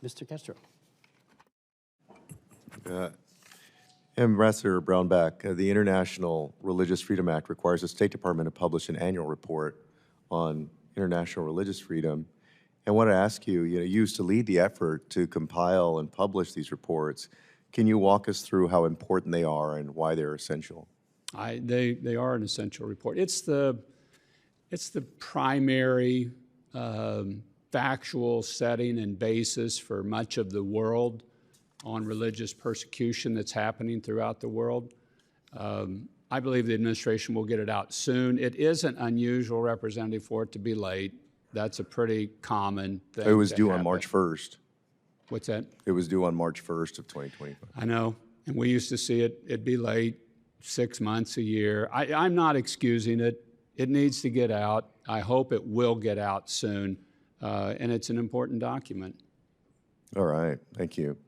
Mr. Castro. Ambassador Brownback, the International Religious Freedom Act requires the State Department to publish an annual report on international religious freedom. And I want to ask you, you used to lead the effort to compile and publish these reports. Can you walk us through how important they are and why they're essential? They are an essential report. It's the primary factual setting and basis for much of the world on religious persecution that's happening throughout the world. I believe the administration will get it out soon. It isn't unusual, Representative, for it to be late. That's a pretty common thing. It was due on March 1st. What's that? It was due on March 1st of 2025. I know, and we used to see it'd be late, 6 months, a year. I'm not excusing it. It needs to get out. I hope it will get out soon, and it's an important document. All right, thank you.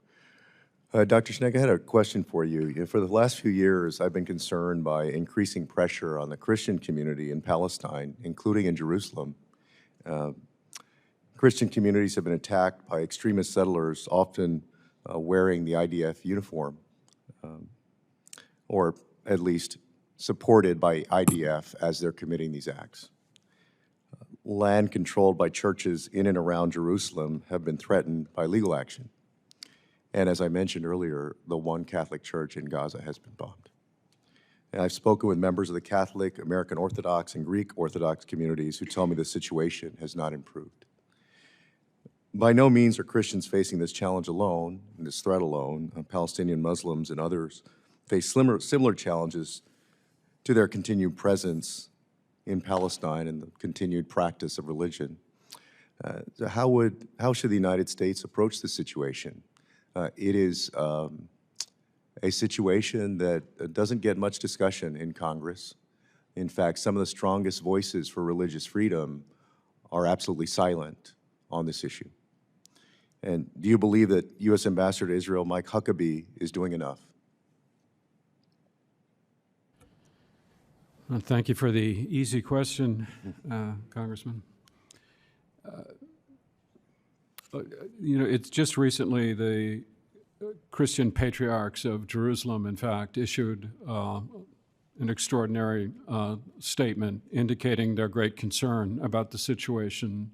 Dr. Schneck, I had a question for you. For the last few years, I've been concerned by increasing pressure on the Christian community in Palestine, including in Jerusalem. Christian communities have been attacked by extremist settlers, often wearing the IDF uniform, or at least supported by IDF as they're committing these acts. Land controlled by churches in and around Jerusalem have been threatened by legal action. And as I mentioned earlier, the one Catholic church in Gaza has been bombed. And I've spoken with members of the Catholic, American Orthodox, and Greek Orthodox communities who tell me the situation has not improved. By no means are Christians facing this challenge alone, and this threat alone. Palestinian Muslims and others face similar challenges to their continued presence in Palestine and the continued practice of religion. So how should the United States approach this situation? It is a situation that doesn't get much discussion in Congress. In fact, some of the strongest voices for religious freedom are absolutely silent on this issue. And do you believe that U.S. Ambassador to Israel, Mike Huckabee, is doing enough? Well, thank you for the easy question, Congressman. It's just recently the Christian patriarchs of Jerusalem, in fact, issued an extraordinary statement indicating their great concern about the situation,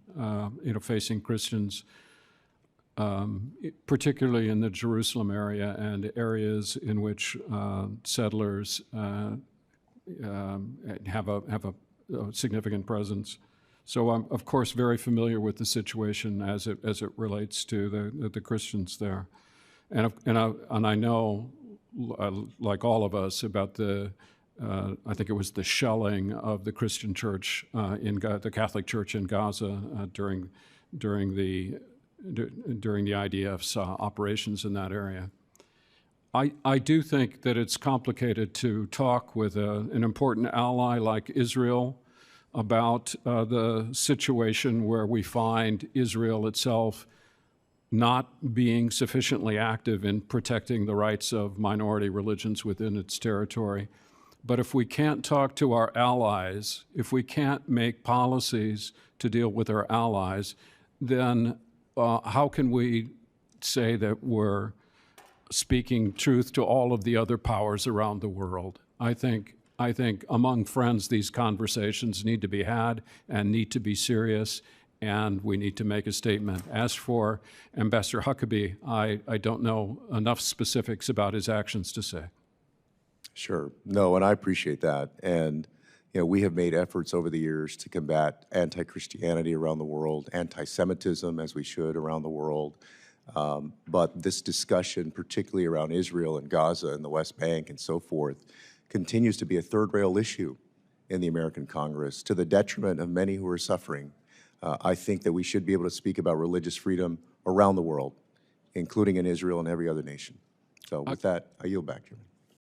facing Christians, particularly in the Jerusalem area and areas in which settlers have a significant presence. So I'm, of course, very familiar with the situation as it relates to the Christians there, and I know, like all of us, about I think it was the shelling of the Christian church the Catholic Church in Gaza during the IDF's operations in that area. I do think that it's complicated to talk with an important ally like Israel about the situation where we find Israel itself not being sufficiently active in protecting the rights of minority religions within its territory. But if we can't talk to our allies, if we can't make policies to deal with our allies, then how can we say that we're speaking truth to all of the other powers around the world? I think among friends, these conversations need to be had and need to be serious, and we need to make a statement. As for Ambassador Huckabee, I don't know enough specifics about his actions to say. Sure. No, and I appreciate that. And we have made efforts over the years to combat anti-Christianity around the world, anti-Semitism, as we should, around the world. But this discussion, particularly around Israel and Gaza and the West Bank and so forth, continues to be a third-rail issue in the American Congress to the detriment of many who are suffering. I think that we should be able to speak about religious freedom around the world, including in Israel and every other nation. So with that, I yield back to you.